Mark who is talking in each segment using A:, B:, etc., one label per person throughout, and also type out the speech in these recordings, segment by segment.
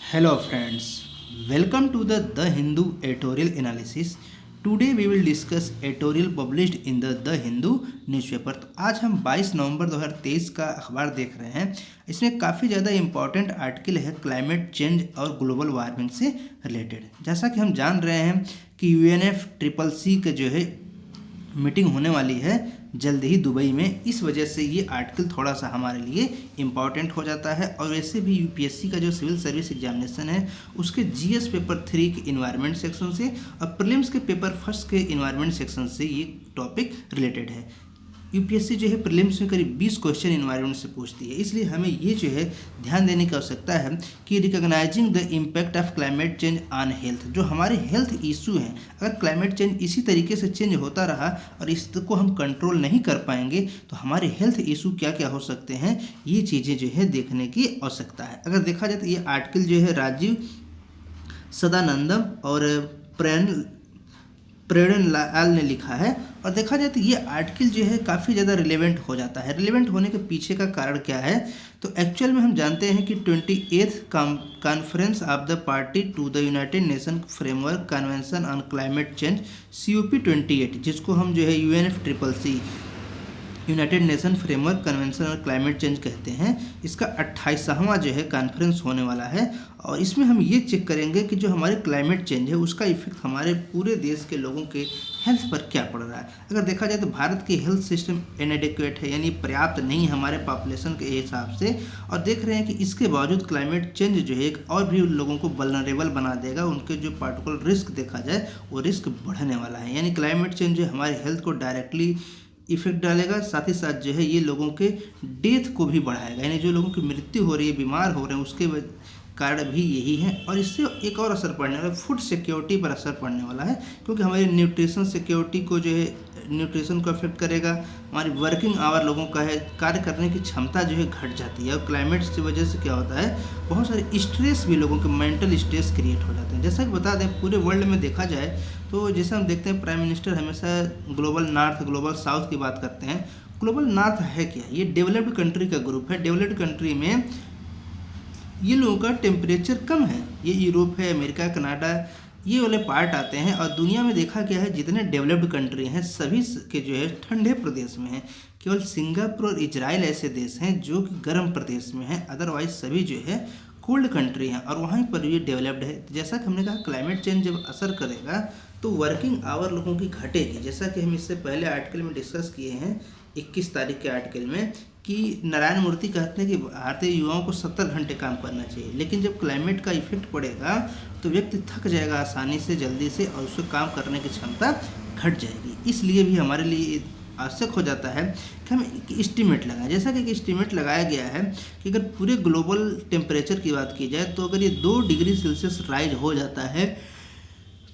A: Hello friends, welcome to the Hindu editorial analysis. Today we will discuss editorial published in the Hindu newspaper. तो आज हम 22 नवंबर 2023 का अखबार देख रहे हैं। इसमें काफ़ी ज़्यादा इम्पॉर्टेंट आर्टिकल है क्लाइमेट चेंज और ग्लोबल वार्मिंग से रिलेटेड। जैसा कि हम जान रहे हैं कि UNFCCC के जो है मीटिंग होने वाली है जल्द ही दुबई में, इस वजह से ये आर्टिकल थोड़ा सा हमारे लिए इम्पॉर्टेंट हो जाता है। और वैसे भी यूपीएससी का जो सिविल सर्विस एग्जामिनेशन है उसके जीएस पेपर 3 के इन्वायरमेंट सेक्शन से और प्रीलिम्स के पेपर फर्स्ट के इन्वायरमेंट सेक्शन से ये टॉपिक रिलेटेड है। यूपीएससी जो है प्रीलिम्स में करीब 20 क्वेश्चन इन्वायरमेंट से पूछती है, इसलिए हमें ये जो है ध्यान देने की आवश्यकता है कि recognising the impact of climate change on health, जो हमारे हेल्थ इशू हैं, अगर क्लाइमेट चेंज इसी तरीके से चेंज होता रहा और इसको हम कंट्रोल नहीं कर पाएंगे तो हमारे हेल्थ इशू क्या क्या हो सकते हैं, ये चीज़ें जो है देखने की आवश्यकता है। अगर देखा जाए तो ये आर्टिकल जो है राजीव सदानंदम और प्रेरण लाल ने लिखा है। और देखा जाए तो ये आर्टिकल जो है काफ़ी ज़्यादा रिलेवेंट हो जाता है। रिलेवेंट होने के पीछे का कारण क्या है, तो एक्चुअल में हम जानते हैं कि 28th conference of the party to the United Nation Framework Convention on Climate Change COP28, जिसको हम जो है UNFCCC United Nation Framework Convention और क्लाइमेट चेंज कहते हैं, इसका 28वां जो है कॉन्फ्रेंस होने वाला है। और इसमें हम ये चेक करेंगे कि जो हमारे क्लाइमेट चेंज है उसका इफेक्ट हमारे पूरे देश के लोगों के हेल्थ पर क्या पड़ रहा है। अगर देखा जाए तो भारत की हेल्थ सिस्टम इनएडिक्वेट है, यानी पर्याप्त नहीं हमारे पॉपुलेशन के हिसाब से। और देख रहे हैं कि इसके बावजूद क्लाइमेट चेंज जो है एक और भी लोगों को वल्नरेबल बना देगा। उनके जो पार्टिकुलर रिस्क देखा जाए वो रिस्क बढ़ने वाला है, यानी क्लाइमेट चेंज जो है हमारे हेल्थ को डायरेक्टली इफेक्ट डालेगा, साथ ही साथ जो है ये लोगों के डेथ को भी बढ़ाएगा, यानी जो लोगों की मृत्यु हो रही है, बीमार हो रहे हैं, उसके कारण भी यही है। और इससे एक और असर पड़ने वाला है, फूड सिक्योरिटी पर असर पड़ने वाला है, क्योंकि हमारी न्यूट्रिशन सिक्योरिटी को जो है न्यूट्रिशन को अफेक्ट करेगा। हमारी वर्किंग आवर लोगों का है, कार्य करने की क्षमता जो है घट जाती है। और क्लाइमेट की वजह से क्या होता है, बहुत सारे स्ट्रेस भी लोगों के मेंटल स्ट्रेस क्रिएट हो जाते हैं। जैसा कि बता दें पूरे वर्ल्ड में देखा जाए तो जैसे हम देखते हैं प्राइम मिनिस्टर हमेशा ग्लोबल नॉर्थ ग्लोबल साउथ की बात करते हैं। ग्लोबल नॉर्थ है क्या, ये डेवलप्ड कंट्री का ग्रुप है। डेवलप्ड कंट्री में ये लोगों का टेम्परेचर कम है, ये यूरोप है, अमेरिका, कनाडा, ये वाले पार्ट आते हैं। और दुनिया में देखा गया है जितने डेवलप्ड कंट्री हैं सभी के जो है ठंडे प्रदेश में हैं। केवल सिंगापुर और इजराइल ऐसे देश हैं जो कि गर्म प्रदेश में हैं, अदरवाइज सभी जो है कोल्ड कंट्री हैं और वहीं पर ये डेवलप्ड है। जैसा कि हमने कहा क्लाइमेट चेंज जब असर करेगा तो वर्किंग आवर लोगों की घटेगी, जैसा कि हम इससे पहले आर्टिकल में डिस्कस किए हैं 21 तारीख के आर्टिकल में, कि नारायण मूर्ति कहते हैं कि भारतीय युवाओं को 70 घंटे काम करना चाहिए, लेकिन जब क्लाइमेट का इफेक्ट पड़ेगा तो व्यक्ति थक जाएगा आसानी से, जल्दी से, और उसको काम करने की क्षमता घट जाएगी। इसलिए भी हमारे लिए आवश्यक हो जाता है कि हम एक एस्टीमेट लगाएं। जैसा कि एक एस्टीमेट लगाया गया है कि अगर पूरे ग्लोबल टेम्परेचर की बात की जाए तो अगर ये 2 डिग्री सेल्सियस राइज हो जाता है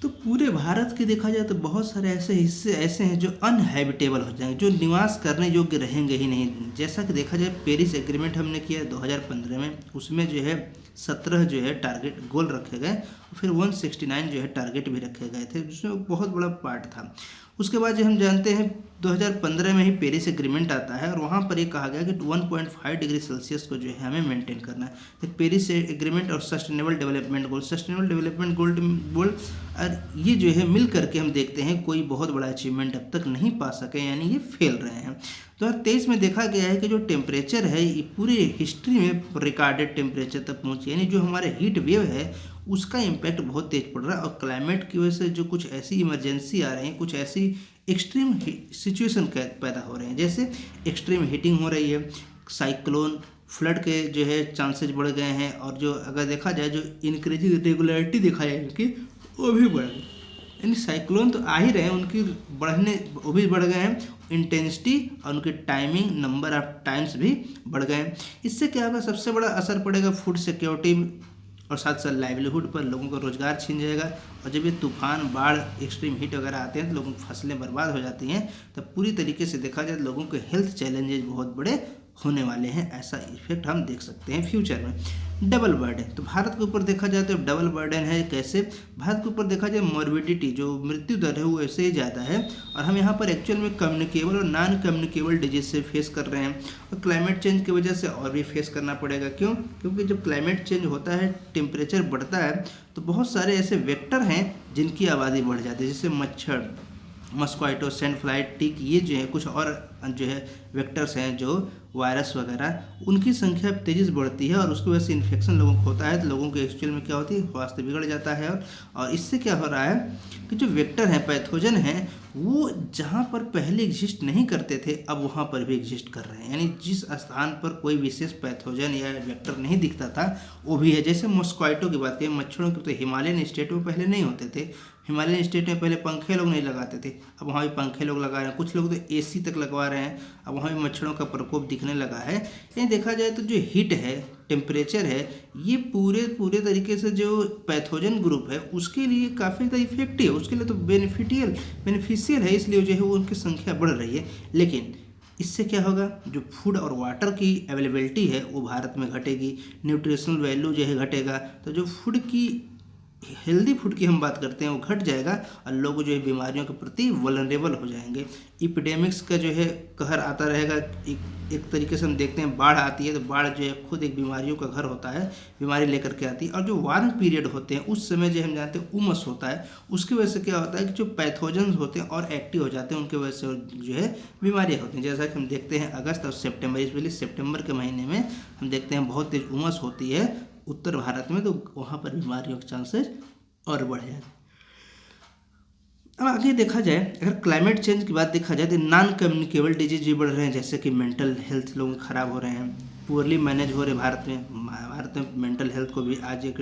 A: तो पूरे भारत के देखा जाए तो बहुत सारे ऐसे हिस्से ऐसे हैं जो अनहैबिटेबल हो जाएंगे, जो निवास करने योग्य रहेंगे ही नहीं। जैसा कि देखा जाए पेरिस एग्रीमेंट हमने किया 2015 में, उसमें जो है 17 जो है टारगेट गोल रखे गए, फिर 169 जो है टारगेट भी रखे गए थे, जिसमें बहुत बड़ा पार्ट था। उसके बाद जो हम जानते हैं 2015 में ही पेरिस एग्रीमेंट आता है और वहाँ पर ये कहा गया कि 1.5 डिग्री सेल्सियस को जो है हमें मेंटेन करना है। तो पेरिस एग्रीमेंट और सस्टेनेबल डेवलपमेंट गोल और ये जो है मिल करके हम देखते हैं कोई बहुत बड़ा अचीवमेंट अब तक नहीं पा सके, यानी ये फेल रहे हैं। 2023 में देखा गया है कि जो टेम्परेचर है ये पूरी हिस्ट्री में रिकॉर्डेड टेम्परेचर तक पहुँची, यानी जो हमारे हीट वेव है उसका इम्पैक्ट बहुत तेज पड़ रहा है। और क्लाइमेट की वजह से जो कुछ ऐसी इमरजेंसी आ रही हैं, कुछ ऐसी एक्सट्रीम सिचुएशन पैदा हो रहे हैं, जैसे एक्सट्रीम हीटिंग हो रही है, साइक्लोन, फ्लड के जो है चांसेस बढ़ गए हैं। और जो अगर देखा जाए जो इंक्रीजिंग रेगुलरिटी देखा जाए उनकी वो भी बढ़ गई, यानी साइक्लोन तो आ ही रहे हैं, उनकी वो भी बढ़ गए हैं, इंटेंसिटी और उनकी टाइमिंग नंबर ऑफ टाइम्स भी बढ़ गए हैं। इससे क्या होगा, सबसे बड़ा असर पड़ेगा फूड सिक्योरिटी और साथ साथ लाइवलीहुड पर, लोगों का रोजगार छीन जाएगा। और जब ये तूफान, बाढ़, एक्सट्रीम हीट वगैरह आते हैं तो लोगों की फसलें बर्बाद हो जाती हैं। तो पूरी तरीके से देखा जाए तो लोगों के हेल्थ चैलेंजेस बहुत बड़े होने वाले हैं, ऐसा इफेक्ट हम देख सकते हैं फ्यूचर में। डबल बर्डन, तो भारत के ऊपर देखा जाए तो डबल बर्डन है। कैसे? भारत के ऊपर देखा जाए मॉर्बिडिटी, जो मृत्यु दर है वो ऐसे ही ज़्यादा है, और हम यहाँ पर एक्चुअल में कम्युनिकेबल और नॉन कम्युनिकेबल डिजीज से फेस कर रहे हैं, और क्लाइमेट चेंज की वजह से और भी फेस करना पड़ेगा। क्यों? क्योंकि जब क्लाइमेट चेंज होता है, टेम्परेचर बढ़ता है, तो बहुत सारे ऐसे वेक्टर हैं जिनकी आबादी बढ़ जाती है, जैसे मच्छर, मस्क्वाइटो, सैंड फ्लाई, टिक, ये जो है कुछ और जो है वेक्टर्स हैं, जो वायरस वगैरह, उनकी संख्या तेज़ी से बढ़ती है, और उसकी वजह से इन्फेक्शन लोगों को होता है, तो लोगों के एक्चुअल में क्या होती है, स्वास्थ्य बिगड़ जाता है। और इससे क्या हो रहा है कि जो वेक्टर हैं, पैथोजन हैं, वो जहाँ पर पहले एग्जिस्ट नहीं करते थे, अब वहाँ पर भी एग्जिस्ट कर रहे हैं। यानी जिस स्थान पर कोई विशेष पैथोजन या वेक्टर नहीं दिखता था, वो भी है। जैसे मस्क्वाइटो की बात करें, मच्छरों की, तो हिमालयन स्टेट में पहले नहीं होते थे। हिमालयन स्टेट में पहले पंखे लोग नहीं लगाते थे, अब वहाँ भी पंखे लोग लगा रहे हैं। कुछ लोग तो एसी तक लगवा रहे हैं, अब वहाँ भी मच्छरों का प्रकोप दिखने लगा है। यानी देखा जाए तो जो हीट है, टेम्परेचर है, ये पूरे तरीके से जो पैथोजन ग्रुप है उसके लिए काफ़ी ज़्यादा इफेक्टिव है, उसके लिए तो बेनिफिशियल है, इसलिए जो है वो उनकी संख्या बढ़ रही है। लेकिन इससे क्या होगा, जो फूड और वाटर की अवेलेबिलिटी है वो भारत में घटेगी, न्यूट्रिशनल वैल्यू जो है घटेगा, तो जो फूड की, हेल्दी फूड की हम बात करते हैं, वो घट जाएगा, और लोग जो है बीमारियों के प्रति वल्नरेबल हो जाएंगे। इपिडेमिक्स का जो है कहर आता रहेगा। एक तरीके से हम देखते हैं, बाढ़ आती है तो बाढ़ जो है खुद एक बीमारियों का घर होता है, बीमारी लेकर के आती है। और जो वार्म पीरियड होते हैं, उस समय जो हम जानते हैं उमस होता है, उसकी वजह से क्या होता है कि जो पैथोजन्स होते हैं और एक्टिव हो जाते हैं, उनकी वजह से जो है बीमारियाँ होती हैं। जैसा कि हम देखते हैं अगस्त और सितंबर, इसलिए सितंबर के महीने में हम देखते हैं बहुत तेज उमस होती है उत्तर भारत में, तो वहाँ पर बीमारियों के चांसेस और बढ़ जाते हैं। अब आगे देखा जाए, अगर क्लाइमेट चेंज की बात देखा जाए तो नॉन कम्युनिकेबल डिजीज भी बढ़ रहे हैं, जैसे कि मेंटल हेल्थ लोगों के खराब हो रहे हैं, पुअरली मैनेज हो रहे भारत में मेंटल हेल्थ को भी आज एक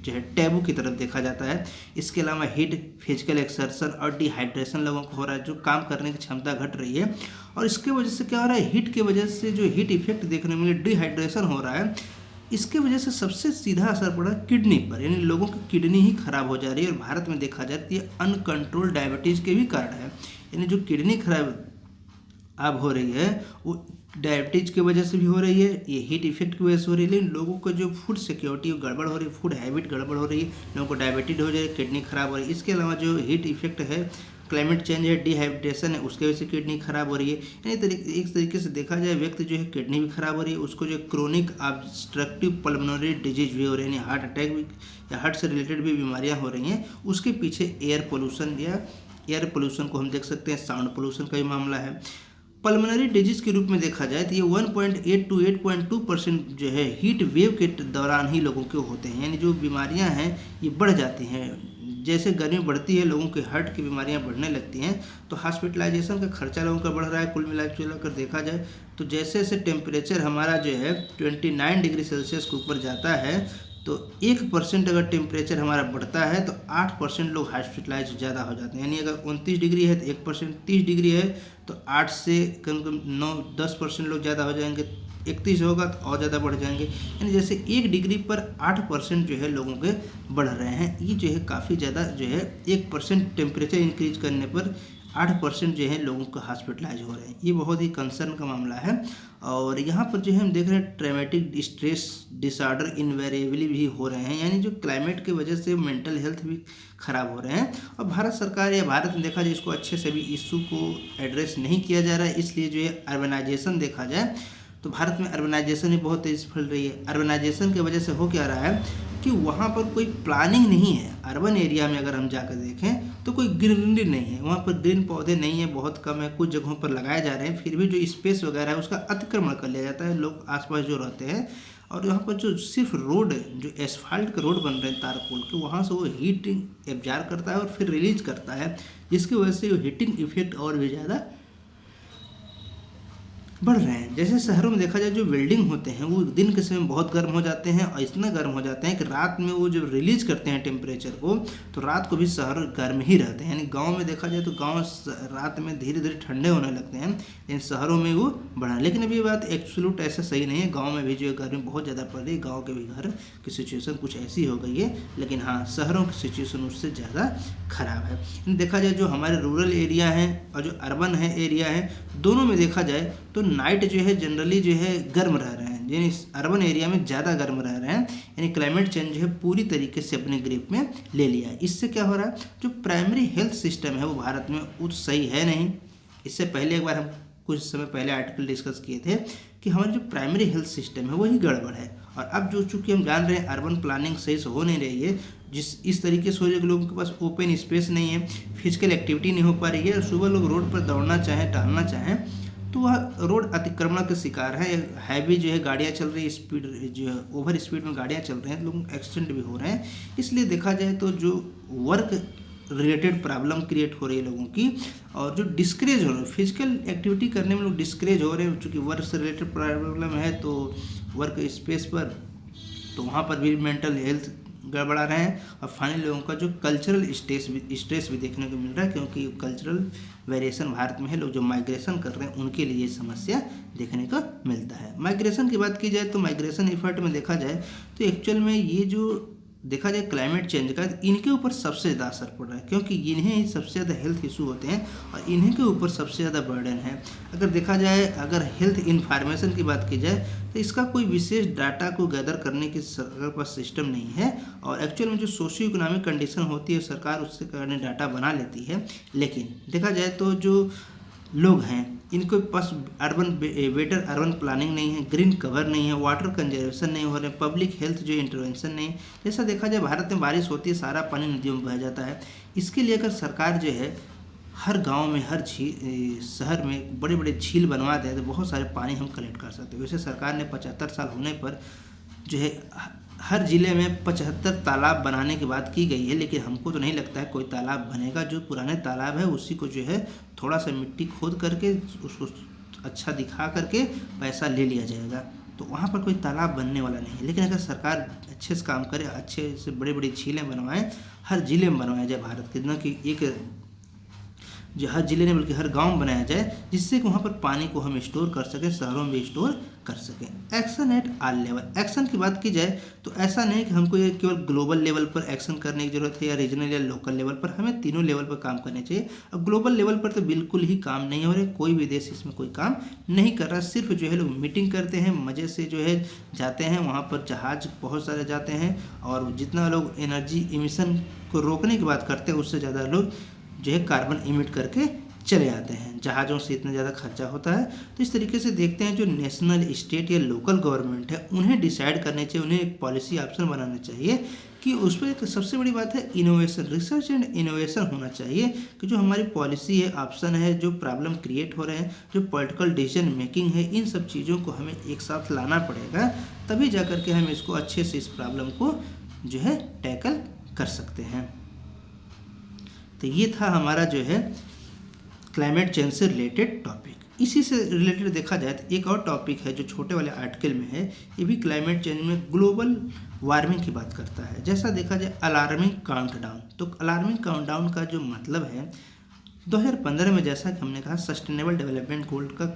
A: जो है टैबू की तरफ देखा जाता है। इसके अलावा हीट, फिजिकल एक्सर्शन और डिहाइड्रेशन लोगों को हो रहा है, जो काम करने की क्षमता घट रही है, और इसके वजह से क्या हो रहा है, हीट की वजह से जो हीट इफेक्ट देखने में मिले, डिहाइड्रेशन हो रहा है। इसके वजह से सबसे सीधा असर पड़ा किडनी पर, यानी लोगों की किडनी ही खराब हो जा रही है, और भारत में देखा जाए तो ये अनकंट्रोल्ड डायबिटीज़ के भी कारण है। यानी जो किडनी खराब अब हो रही है, वो डायबिटीज़ की वजह से भी हो रही है, ये हीट इफेक्ट की वजह से हो रही है। लेकिन लोगों को जो फूड सिक्योरिटी गड़बड़ हो रही है, फूड हैबिट गड़बड़ हो रही है, लोगों को डायबिटीज हो जाए, किडनी खराब हो रही है। इसके अलावा जो हीट इफेक्ट है, क्लाइमेट चेंज है, डिहाइड्रेशन है, उसके वजह से किडनी खराब हो रही है। यानी एक तरीके से देखा जाए, व्यक्ति जो है किडनी भी खराब हो रही है, उसको जो क्रोनिक ऑब्स्ट्रक्टिव पल्मोनरी डिजीज भी हो रही है, यानी हार्ट अटैक भी या हार्ट से रिलेटेड भी बीमारियां हो रही हैं। उसके पीछे एयर पोल्यूशन को हम देख सकते हैं, साउंड पोल्यूशन का भी मामला है। पल्मोनरी डिजीज के रूप में देखा जाए तो ये 1.8 to 8.2% जो है हीट वेव के दौरान ही लोगों के होते हैं। यानी जो बीमारियां हैं ये बढ़ जाती हैं, जैसे गर्मी बढ़ती है लोगों के हार्ट की बीमारियां बढ़ने लगती हैं, तो हॉस्पिटलाइजेशन का खर्चा लोगों का बढ़ रहा है। कुल मिलाकर देखा जाए तो जैसे जैसे टेम्परेचर हमारा जो है 29 डिग्री सेल्सियस के ऊपर जाता है, तो 1% अगर टेम्परेचर हमारा बढ़ता है तो 8% लोग हॉस्पिटलाइज ज़्यादा हो जाते हैं। यानी अगर 29 डिग्री है तो 1%, 30 डिग्री है तो 8 से कम 9-10% लोग ज़्यादा हो जाएंगे, 31 होगा तो और ज़्यादा बढ़ जाएंगे। यानी जैसे 1 डिग्री पर 8% जो है लोगों के बढ़ रहे हैं। ये जो है काफ़ी ज़्यादा जो है 1% टेम्परेचर इंक्रीज करने पर 8% जो है लोगों को हॉस्पिटलाइज हो रहे हैं। ये बहुत ही कंसर्न का मामला है। और यहाँ पर जो है हम देख रहे हैं ट्रॉमेटिक स्ट्रेस डिसऑर्डर इनवेरिएबली भी हो रहे हैं, यानी जो क्लाइमेट की वजह से मेंटल हेल्थ भी खराब हो रहे हैं। और भारत सरकार या भारत में देखा जाए इसको अच्छे से भी इशू को एड्रेस नहीं किया जा रहा है। इसलिए जो है अर्बनाइजेशन देखा जाए तो भारत में अर्बनाइजेशन भी बहुत तेज़ फैल रही है। अर्बनाइजेशन की वजह से हो क्या रहा है कि वहाँ पर कोई प्लानिंग नहीं है। अर्बन एरिया में अगर हम जाकर देखें तो कोई ग्रीनरी नहीं है, वहाँ पर ग्रीन पौधे नहीं है, बहुत कम है। कुछ जगहों पर लगाए जा रहे हैं, फिर भी जो स्पेस वगैरह है उसका अतिक्रमण कर लिया जाता है लोग आसपास जो रहते हैं। और यहाँ पर जो सिर्फ रोड, जो एसफाल्ट के रोड बन रहे हैं तारकोल के, वहाँ से वो हीट एब्जॉर्ब करता है और फिर रिलीज करता है, जिसकी वजह से हीटिंग इफेक्ट और भी ज़्यादा बढ़ रहे हैं। जैसे शहरों में देखा जाए जो बिल्डिंग होते हैं वो दिन के समय बहुत गर्म हो जाते हैं, और इतना गर्म हो जाते हैं कि रात में वो जब रिलीज करते हैं टेम्परेचर को, तो रात को भी शहर गर्म ही रहते हैं। यानी गांव में देखा जाए तो गांव रात में धीरे धीरे ठंडे होने लगते हैं, लेकिन शहरों में वो बढ़ा। लेकिन अभी ये बात एब्सोल्यूट ऐसा सही नहीं है, गाँव में भी जो है गर्मी बहुत ज़्यादा पड़ रही है, गाँव के भी घर की सिचुएशन कुछ ऐसी हो गई है। लेकिन हाँ, शहरों की सिचुएशन उससे ज़्यादा खराब है। देखा जाए जो हमारे रूरल एरिया हैं और जो अर्बन है एरिया है, दोनों में देखा जाए तो नाइट जो है जनरली जो है गर्म रह रहे हैं, यानी अर्बन एरिया में ज़्यादा गर्म रह रहे हैं, यानी क्लाइमेट चेंज जो है पूरी तरीके से अपने ग्रिप में ले लिया है। इससे क्या हो रहा है, जो प्राइमरी हेल्थ सिस्टम है वो भारत में उतना सही है नहीं। इससे पहले एक बार हम कुछ समय पहले आर्टिकल डिस्कस किए थे कि हमारी जो प्राइमरी हेल्थ सिस्टम है वही गड़बड़ है। और अब जो चूँकि हम जान रहे हैं अर्बन प्लानिंग सही से हो नहीं रही है, इस तरीके से हो रही है कि लोगों के पास ओपन स्पेस नहीं है, फिजिकल एक्टिविटी नहीं हो पा रही है, सुबह लोग रोड पर दौड़ना चाहें, टहलना चाहें तो वह रोड अतिक्रमण के शिकार है, हैवी जो है गाड़ियाँ चल रही है, स्पीड जो है ओवर स्पीड में गाड़ियाँ चल रही हैं, लोग एक्सीडेंट भी हो रहे हैं। इसलिए देखा जाए तो जो वर्क रिलेटेड प्रॉब्लम क्रिएट हो रही है लोगों की, और जो डिस्करेज हो रहे हैं फिजिकल एक्टिविटी करने में लोग डिस्करेज हो रहे हैं, चूँकि वर्क से रिलेटेड प्रॉब्लम है तो वर्क स्पेस पर, तो वहाँ पर भी मेंटल हेल्थ गड़बड़ा रहे हैं। और फाइनली लोगों का जो कल्चरल स्ट्रेस भी देखने को मिल रहा है, क्योंकि कल्चरल वेरिएशन भारत में है, लोग जो माइग्रेशन कर रहे हैं उनके लिए ये समस्या देखने को मिलता है। माइग्रेशन की बात की जाए तो माइग्रेशन इफेक्ट में देखा जाए तो एक्चुअल में ये जो देखा जाए क्लाइमेट चेंज का, इनके ऊपर सबसे ज़्यादा असर पड़ रहा है, क्योंकि इन्हें ही सबसे ज़्यादा हेल्थ इशू होते हैं और इन्हीं के ऊपर सबसे ज़्यादा बर्डन है। अगर देखा जाए, अगर हेल्थ इन्फॉर्मेशन की बात की जाए तो इसका कोई विशेष डाटा को गैदर करने की सरकार के पास सिस्टम नहीं है, और एक्चुअल में जो सोशियो इकोनॉमिक कंडीशन होती है सरकार उससे करने डाटा बना लेती है। लेकिन देखा जाए तो जो लोग हैं इनके पास बेटर अर्बन प्लानिंग नहीं है, ग्रीन कवर नहीं है, वाटर कंजर्वेशन नहीं हो रहे, पब्लिक हेल्थ जो इंटरवेंशन नहीं। जैसा देखा जाए भारत में बारिश होती है, सारा पानी नदियों में बह जाता है। इसके लिए अगर सरकार जो है हर गांव में, हर शहर में बड़े बड़े झील बनवा दे तो बहुत सारे पानी हम कलेक्ट कर सकते हैं। वैसे सरकार ने 75 साल होने पर जो है हर ज़िले में 75 तालाब बनाने की बात की गई है, लेकिन हमको तो नहीं लगता है कोई तालाब बनेगा। जो पुराने तालाब है उसी को जो है थोड़ा सा मिट्टी खोद करके उसको अच्छा दिखा करके पैसा ले लिया जाएगा, तो वहाँ पर कोई तालाब बनने वाला नहीं है। लेकिन अगर सरकार अच्छे से काम करे, अच्छे से बड़ी बड़ी झीलें बनवाएं, हर ज़िले में बनवाया जाए भारत के, न कि एक जो हर ज़िले में बल्कि हर गांव में बनाया जाए, जिससे कि वहाँ पर पानी को हम स्टोर कर सकें, शहरों में भी स्टोर कर सकें। Action at all level, action की बात की जाए तो ऐसा नहीं कि हमको ये केवल ग्लोबल लेवल पर एक्शन करने की ज़रूरत है या रीजनल या लोकल लेवल पर, हमें तीनों लेवल पर काम करने चाहिए। और ग्लोबल लेवल पर तो बिल्कुल ही काम नहीं हो रहे, कोई भी देश इसमें कोई काम नहीं कर रहा। सिर्फ जो है लोग मीटिंग करते हैं, मज़े से जो है जाते हैं, वहाँ पर जहाज बहुत सारे जाते हैं, और जितना लोग एनर्जी इमिशन को रोकने की बात करते हैं उससे ज़्यादा लोग जो है कार्बन इमिट करके चले आते हैं। जहाज़ों से इतना ज़्यादा खर्चा होता है। तो इस तरीके से देखते हैं जो नेशनल, स्टेट या लोकल गवर्नमेंट है उन्हें डिसाइड करने चाहिए, उन्हें एक पॉलिसी ऑप्शन बनाना चाहिए कि उस पर एक सबसे बड़ी बात है इनोवेशन, रिसर्च एंड इनोवेशन होना चाहिए कि जो हमारी पॉलिसी है, ऑप्शन है, जो प्रॉब्लम क्रिएट हो रहे हैं, जो पॉलिटिकल डिसीजन मेकिंग है, इन सब चीज़ों को हमें एक साथ लाना पड़ेगा, तभी जा करके हम इसको अच्छे से इस प्रॉब्लम को जो है टैकल कर सकते हैं। तो ये था हमारा जो है क्लाइमेट चेंज से रिलेटेड टॉपिक। इसी से रिलेटेड देखा जाए तो एक और टॉपिक है जो छोटे वाले आर्टिकल में है, ये भी क्लाइमेट चेंज में ग्लोबल वार्मिंग की बात करता है। जैसा देखा जाए अलार्मिंग काउंटडाउन, तो अलार्मिंग काउंटडाउन का जो मतलब है 2015 में, जैसा कि हमने कहा, सस्टेनेबल डेवलपमेंट गोल का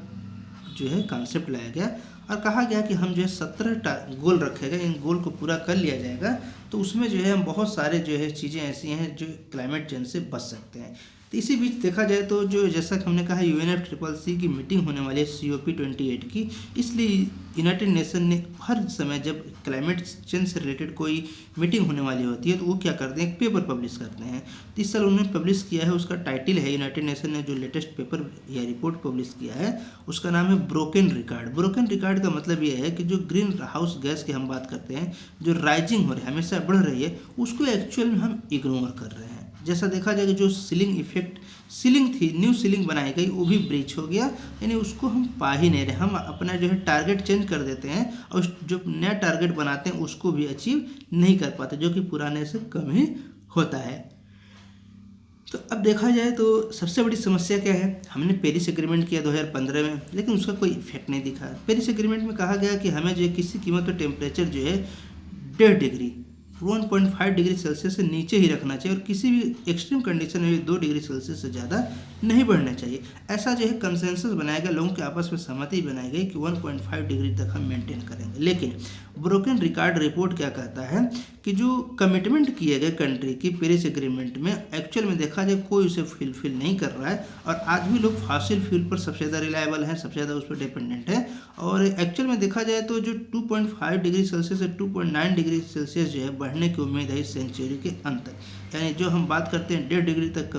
A: जो है कॉन्सेप्ट लाया गया और कहा गया कि हम जो है 17 गोल रखे गए, इन गोल को पूरा कर लिया जाएगा तो उसमें जो है हम बहुत सारे जो है चीज़ें ऐसी हैं जो क्लाइमेट चेंज से बच सकते हैं। तो इसी बीच देखा जाए तो जो जैसा कि हमने कहा UNFCCC की मीटिंग होने वाली है COP28 की, इसलिए यूनाइटेड नेशन ने हर समय जब क्लाइमेट चेंज से रिलेटेड कोई मीटिंग होने वाली होती है तो वो क्या करते हैं, एक पेपर पब्लिश करते हैं। तो इस साल उन्होंने पब्लिश किया है, उसका टाइटल है, यूनाइटेड नेशन ने जो लेटेस्ट पेपर या रिपोर्ट पब्लिश किया है उसका नाम है ब्रोकन रिकॉर्ड। ब्रोकन रिकॉर्ड का मतलब ये है कि जो ग्रीन हाउस गैस की हम बात करते हैं, जो राइजिंग हो रही है, हमेशा बढ़ रही है, उसको एक्चुअल में हम इग्नोर कर रहे हैं। जैसा देखा जाए कि जो सीलिंग इफेक्ट, सीलिंग थी, न्यू सीलिंग बनाई गई, वो भी ब्रीच हो गया, यानी उसको हम पा ही नहीं रहे। हम अपना जो है टारगेट चेंज कर देते हैं और जो नया टारगेट बनाते हैं उसको भी अचीव नहीं कर पाते, जो कि पुराने से कम ही होता है। तो अब देखा जाए तो सबसे बड़ी समस्या क्या है, हमने पेरिस एग्रीमेंट किया 2015 में, लेकिन उसका कोई इफेक्ट नहीं दिखा। पेरिस एग्रीमेंट में कहा गया कि हमें जो है किसी कीमत पर टेम्परेचर जो है 1.5 डिग्री 1.5 डिग्री सेल्सियस से नीचे ही रखना चाहिए और किसी भी एक्सट्रीम कंडीशन में भी 2 डिग्री सेल्सियस से ज़्यादा नहीं बढ़ना चाहिए। ऐसा जो है कंसेंसस बनाया गया, लोगों के आपस में सहमति बनाई गई कि 1.5 डिग्री तक हम मेंटेन करेंगे। लेकिन ब्रोकन रिकॉर्ड रिपोर्ट क्या कहता है कि जो कमिटमेंट किए गए कंट्री की पेरिस एग्रीमेंट में एक्चुअल में देखा जाए कोई उसे फुलफिल नहीं कर रहा है और आज भी लोग फॉसिल फ्यूल पर सबसे ज़्यादा रिलायबल है, सबसे ज़्यादा उस पर डिपेंडेंट है। और एक्चुअल में देखा जाए तो जो 2.5 डिग्री सेल्सियस से 2.9 डिग्री सेल्सियस जो है बढ़ने की उम्मीद है इस सेंचुरी के अंत तक। यानी जो हम बात करते हैं 1.5 डिग्री तक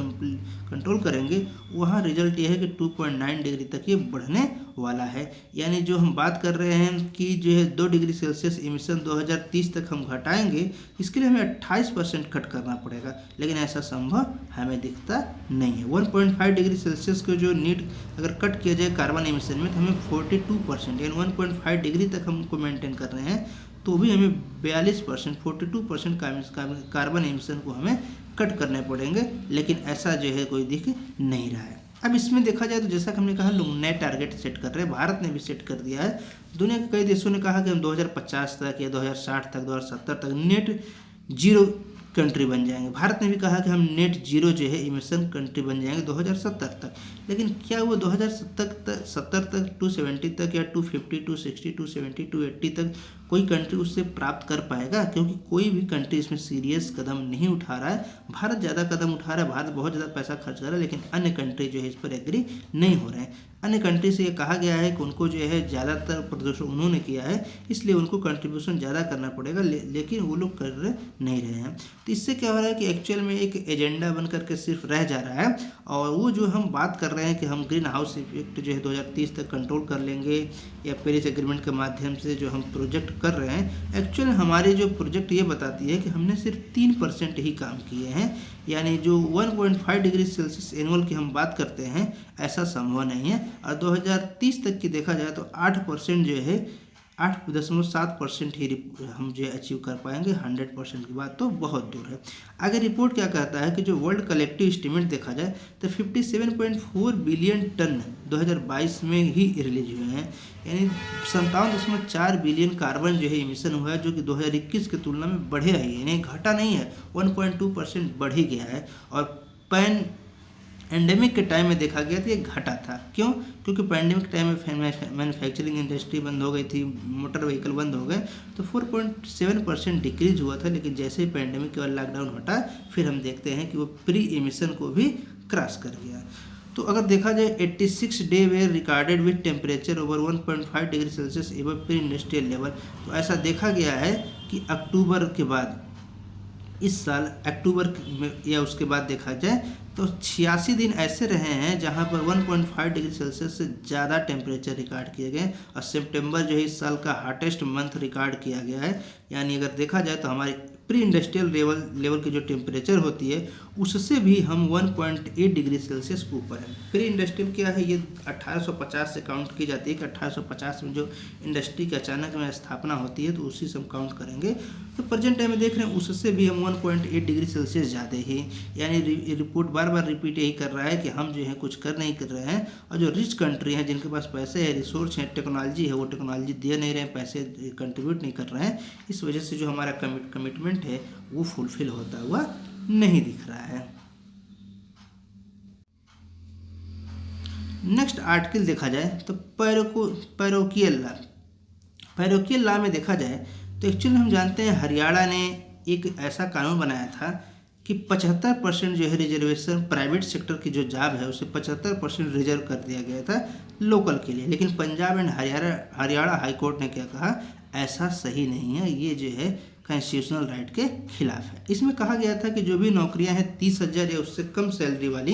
A: कंट्रोल करेंगे, वहाँ रिजल्ट ये है कि 2.9 डिग्री तक ये बढ़ने वाला है। यानी जो हम बात कर रहे हैं कि जो है 2 डिग्री सेल्सियस इमिशन 2030 तक हम घटाएंगे, इसके लिए हमें 28% कट करना पड़ेगा, लेकिन ऐसा संभव हमें दिखता नहीं है। 1.5 डिग्री सेल्सियस को जो नीड अगर कट किया जाए कार्बन इमिशन में तो हमें 42% यानी 1.5 डिग्री तक हमको मेंटेन कर रहे हैं तो भी हमें 42% 42% कार्बन इमिशन को हमें कट करने पड़ेंगे, लेकिन ऐसा जो है कोई दिख नहीं रहा है। अब इसमें देखा जाए तो जैसा कि हमने कहा लोग नए टारगेट सेट कर रहे हैं, भारत ने भी सेट कर दिया है। दुनिया के कई देशों ने कहा कि हम 2050 तक या 2060 तक 2070 तक नेट जीरो कंट्री बन जाएंगे। भारत ने भी कहा कि हम नेट जीरो जो है इमिशन कंट्री बन जाएंगे 2070 तक। लेकिन क्या वो 2070 तक 270 तक या 250 260 270 280 तक कोई कंट्री उससे प्राप्त कर पाएगा? क्योंकि कोई भी कंट्री इसमें सीरियस कदम नहीं उठा रहा है। भारत ज़्यादा कदम उठा रहा है, भारत बहुत ज़्यादा पैसा खर्च कर रहा है, लेकिन अन्य कंट्री जो है इस पर एग्री नहीं हो रहे हैं। अन्य कंट्री से ये कहा गया है कि उनको जो है ज़्यादातर प्रदूषण उन्होंने किया है, इसलिए उनको कंट्रीब्यूशन ज़्यादा करना पड़ेगा, लेकिन वो लोग कर नहीं रहे हैं। तो इससे क्या हो रहा है कि एक्चुअल में एक एजेंडा बन करके सिर्फ रह जा रहा है। और वो जो हम बात कर रहे हैं कि हम ग्रीन हाउस इफेक्ट जो है 2030 तक कंट्रोल कर लेंगे या पेरिस एग्रीमेंट के माध्यम से जो हम प्रोजेक्ट कर रहे हैं, एक्चुअल हमारे जो प्रोजेक्ट ये बताती है कि हमने सिर्फ 3% ही काम किए हैं। यानी जो 1.5 डिग्री सेल्सियस एनुअल की हम बात करते हैं ऐसा संभव नहीं है। और 2030 तक की देखा जाए तो 8% जो है 8.7% ही हम जो अचीव कर पाएंगे। 100% की बात तो बहुत दूर है। आगे रिपोर्ट क्या कहता है कि जो वर्ल्ड कलेक्टिव एस्टीमेट देखा जाए तो 57.4 बिलियन टन 2022 में ही रिलीज हुए हैं। यानी 57.4 बिलियन कार्बन जो है इमिशन हुआ है, जो कि 2021 की तुलना में बढ़े है, यानी घटा नहीं है, 1.2% बढ़ ही गया है। और एंडेमिक के टाइम में देखा गया तो ये घटा था। क्यों? क्योंकि पैंडेमिक टाइम में मैन्युफैक्चरिंग इंडस्ट्री बंद हो गई थी, मोटर व्हीकल बंद हो गए, तो 4.7% डिक्रीज हुआ था। लेकिन जैसे ही पैंडेमिक के बाद लॉकडाउन हटा, फिर हम देखते हैं कि वो प्री एमिशन को भी क्रॉस कर गया। तो अगर देखा जाए 86 day were recorded with temperature over 1.5 degree Celsius above pre industrial level. तो ऐसा देखा गया है कि अक्टूबर के बाद, इस साल अक्टूबर में या उसके बाद देखा जाए तो 86 दिन ऐसे रहे हैं जहां पर 1.5 डिग्री सेल्सियस से ज़्यादा टेम्परेचर रिकॉर्ड किए गए। और सितंबर जो है इस साल का हॉटेस्ट मंथ रिकॉर्ड किया गया है। यानी अगर देखा जाए तो हमारी प्री इंडस्ट्रियल लेवल की जो टेम्परेचर होती है उससे भी हम 1.8 डिग्री सेल्सियस ऊपर है। प्री इंडस्ट्रियल क्या है, ये 1850 से काउंट की जाती है कि 1850 में जो इंडस्ट्री की अचानक में स्थापना होती है तो उसी से हम काउंट करेंगे। तो प्रेजेंट टाइम में देख रहे हैं उससे भी हम 1.8 डिग्री सेल्सियस ज़्यादा ही। यानी रिपोर्ट बार बार रिपीट यही कर रहा है कि हम जो है कुछ कर नहीं कर रहे हैं, और जो रिच कंट्री हैं जिनके पास पैसे है, रिसोर्स है, टेक्नोलॉजी है, वो टेक्नोलॉजी दे नहीं रहे हैं, पैसे कंट्रीब्यूट नहीं कर रहे हैं। इस वजह से जो हमारा कमिटमेंट है वो फुलफिल होता हुआ नहीं दिख रहा है। नेक्स्ट आर्टिकल देखा जाए तो पैरोकियल लॉ में देखा जाए तो एक्चुअली हम जानते हैं हरियाणा ने एक ऐसा कानून बनाया था कि 75% जो है रिजर्वेशन प्राइवेट सेक्टर की जो जॉब है उसे 75% रिजर्व कर दिया गया था लोकल के लिए। लेकिन Punjab and Haryana high court ने क्या कहा, ऐसा सही नहीं है, ये जो है कॉन्स्टिट्यूशनल राइट के खिलाफ है। इसमें कहा गया था कि जो भी नौकरियां हैं 30,000 या उससे कम सैलरी वाली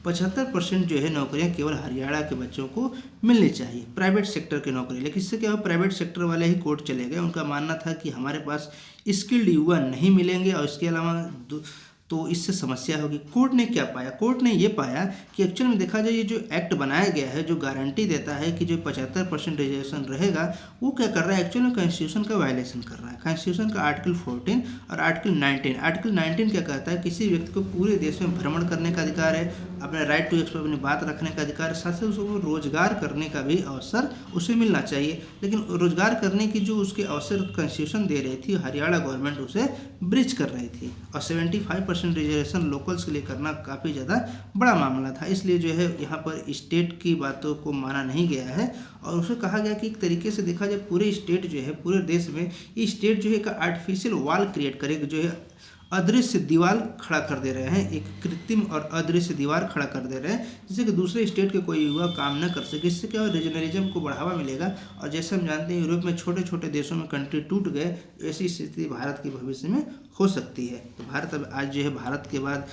A: 75% जो है नौकरियां केवल हरियाणा के बच्चों को मिलनी चाहिए, प्राइवेट सेक्टर की नौकरी। लेकिन इससे क्या हो, प्राइवेट सेक्टर वाले ही कोर्ट चले गए। उनका मानना था कि हमारे पास स्किल्ड युवा नहीं मिलेंगे और इसके अलावा तो इससे समस्या होगी। कोर्ट ने क्या पाया? कोर्ट ने ये पाया कि एक्चुअल में देखा जाए ये जो एक्ट बनाया गया है, जो गारंटी देता है कि जो 75% रिजर्वेशन रहेगा, वो क्या कर रहा है? एक्चुअल में कॉन्स्टिट्यूशन का वायलेशन कर रहा है। कॉन्स्टिट्यूशन का आर्टिकल 14 और आर्टिकल 19। आर्टिकल 19 क्या कहता है? किसी व्यक्ति को पूरे देश में भ्रमण करने का अधिकार है, अपने राइट टू एक्सप्रेस अपनी बात रखने का अधिकार है, साथ ही उसको रोजगार करने का भी अवसर उसे मिलना चाहिए। लेकिन रोजगार करने की जो उसके अवसर कॉन्स्टिट्यूशन दे रही थी, हरियाणा गवर्नमेंट उसे ब्रिज कर रही थी। और 75% रिजर्वेशन लोकल्स के लिए करना काफ़ी ज़्यादा बड़ा मामला था। इसलिए जो है यहाँ पर स्टेट की बातों को माना नहीं गया है और उसे कहा गया कि एक तरीके से देखा जाए पूरे स्टेट जो है, पूरे देश में ये स्टेट जो है एक आर्टिफिशियल वॉल क्रिएट करेगा, जो है अदृश्य दीवार खड़ा कर दे रहे हैं, एक कृत्रिम और अदृश्य दीवार खड़ा कर दे रहे हैं, जिससे कि दूसरे स्टेट के कोई युवा काम न कर सके। इससे क्या रीजनलिज्म को बढ़ावा मिलेगा। और जैसे हम जानते हैं यूरोप में छोटे छोटे देशों में कंट्री टूट गए, ऐसी स्थिति भारत के भविष्य में हो सकती है। तो भारत अब आज जो है, भारत के बाद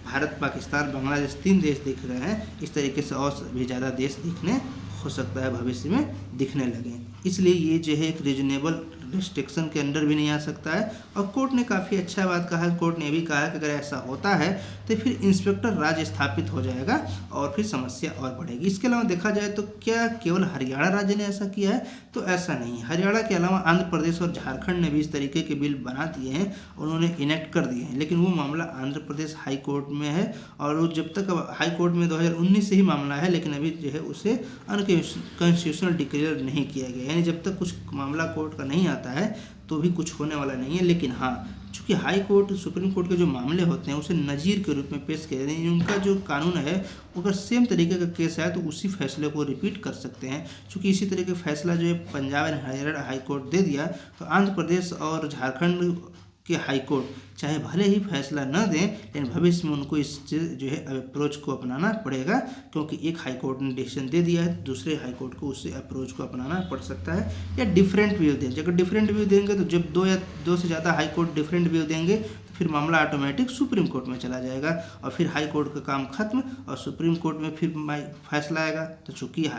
A: भारत, पाकिस्तान, बांग्लादेश 3 देश दिख रहे हैं। इस तरीके से और भी ज़्यादा देश दिखने हो सकता है, भविष्य में दिखने लगे। इसलिए ये जो है एक रीजनेबल रिस्ट्रिक्शन के अंडर भी नहीं आ सकता है। और कोर्ट ने काफ़ी अच्छा बात कहा है। कोर्ट ने भी कहा कि अगर ऐसा होता है तो फिर इंस्पेक्टर राज स्थापित हो जाएगा और फिर समस्या और बढ़ेगी। इसके अलावा देखा जाए तो क्या केवल हरियाणा राज्य ने ऐसा किया है? तो ऐसा नहीं है। हरियाणा के अलावा आंध्र प्रदेश और झारखंड ने भी इस तरीके के बिल बना दिए हैं, उन्होंने इनेक्ट कर दिए हैं। लेकिन वो मामला आंध्र प्रदेश हाई कोर्ट में है और वो जब तक हाई कोर्ट में 2019 से ही मामला है, लेकिन अभी जो है उसे अनकॉन्स्टिट्यूशनल डिक्लेयर नहीं किया गया। यानी जब तक कुछ मामला कोर्ट का नहीं आता है तो भी कुछ होने वाला नहीं है। लेकिन हाँ, चूँकि हाई कोर्ट, सुप्रीम कोर्ट के जो मामले होते हैं उसे नज़ीर के रूप में पेश किया जाते हैं। उनका जो कानून है, अगर सेम तरीके का केस है तो उसी फैसले को रिपीट कर सकते हैं। चूँकि इसी तरह का फैसला जो है Punjab and Haryana high court दे दिया, तो आंध्र प्रदेश और झारखंड के हाई कोर्ट चाहे भले ही फैसला न दें, लेकिन भविष्य में उनको इस जो है अप्रोच को अपनाना पड़ेगा, क्योंकि एक हाई कोर्ट ने डिसीजन दे दिया है, दूसरे हाई कोर्ट को उससे अप्रोच को अपनाना पड़ सकता है या डिफरेंट व्यू दें। अगर डिफरेंट व्यू देंगे तो जब दो से ज़्यादा हाई कोर्ट डिफरेंट व्यू देंगे तो फिर मामला ऑटोमेटिक सुप्रीम कोर्ट में चला जाएगा और फिर हाई कोर्ट का काम खत्म और सुप्रीम कोर्ट में फिर फैसला आएगा। तो चूँकि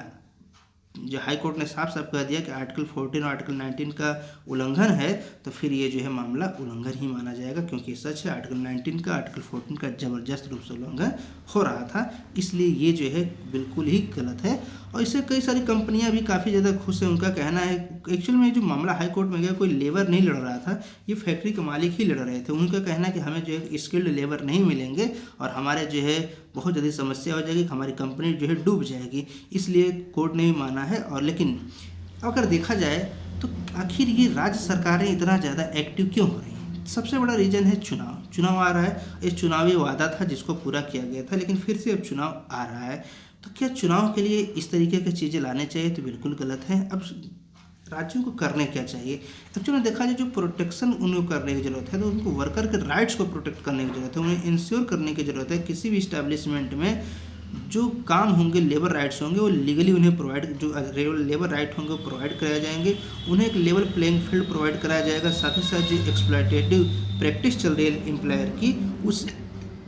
A: जो हाई कोर्ट ने साफ साफ कह दिया कि आर्टिकल 14 और आर्टिकल 19 का उल्लंघन है, तो फिर ये जो है मामला उल्लंघन ही माना जाएगा, क्योंकि सच है आर्टिकल 19 का, आर्टिकल 14 का ज़बरदस्त रूप से उल्लंघन हो रहा था। इसलिए ये जो है बिल्कुल ही गलत है और इससे कई सारी कंपनियां भी काफ़ी ज़्यादा खुश हैं। उनका कहना है एक्चुअल में जो मामला हाई कोर्ट में गया, कोई लेबर नहीं लड़ रहा था, ये फैक्ट्री के मालिक ही लड़ रहे थे। उनका कहना है कि हमें जो है स्किल्ड लेबर नहीं मिलेंगे और हमारे जो है बहुत ज़्यादा समस्या हो जाएगी, हमारी कंपनी जो है डूब जाएगी। इसलिए कोर्ट ने भी माना है। और लेकिन अगर देखा जाए तो आखिर ये राज्य सरकारें इतना ज़्यादा एक्टिव क्यों हो रही हैं? सबसे बड़ा रीज़न है चुनाव आ रहा है। इस चुनावी वादा था जिसको पूरा किया गया था, लेकिन फिर से अब चुनाव आ रहा है। तो क्या चुनाव के लिए इस तरीके की चीज़ें लाने चाहिए? तो बिल्कुल गलत है। अब राज्यों को करने क्या चाहिए? एक्चुअली देखा जाए जो प्रोटेक्शन उनको करने की ज़रूरत है, तो उनको वर्कर के राइट्स को प्रोटेक्ट करने की ज़रूरत है, उन्हें इंश्योर करने की ज़रूरत है। किसी भी इस्टेब्लिशमेंट में जो काम होंगे, लेबर राइट्स होंगे, वो लीगली उन्हें प्रोवाइड, जो लेबर राइट होंगे वो प्रोवाइड कराए जाएंगे। उन्हें एक लेवल प्लेइंग फील्ड प्रोवाइड कराया जाएगा। साथ ही साथ जो एक्सप्लॉयटेटिव प्रैक्टिस चल रही है एम्प्लॉयर की, उस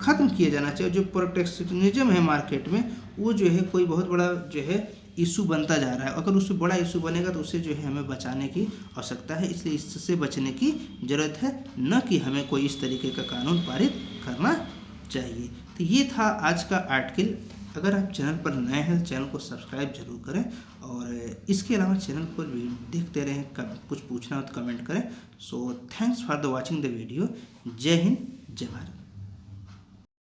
A: ख़त्म किया जाना चाहिए। जो प्रोटेक्शनिज्म है मार्केट में, वो जो है कोई बहुत बड़ा जो है इशू बनता जा रहा है। अगर उससे बड़ा इशू बनेगा तो उसे जो है हमें बचाने की आवश्यकता है। इसलिए इससे बचने की ज़रूरत है, न कि हमें कोई इस तरीके का कानून पारित करना चाहिए। तो ये था आज का आर्टिकल। अगर आप चैनल पर नए हैं तो चैनल को सब्सक्राइब जरूर करें और इसके अलावा चैनल पर भी देखते रहें। कुछ पूछना हो तो कमेंट करें। So thanks for the watching the video. जय हिंद, जय भारत।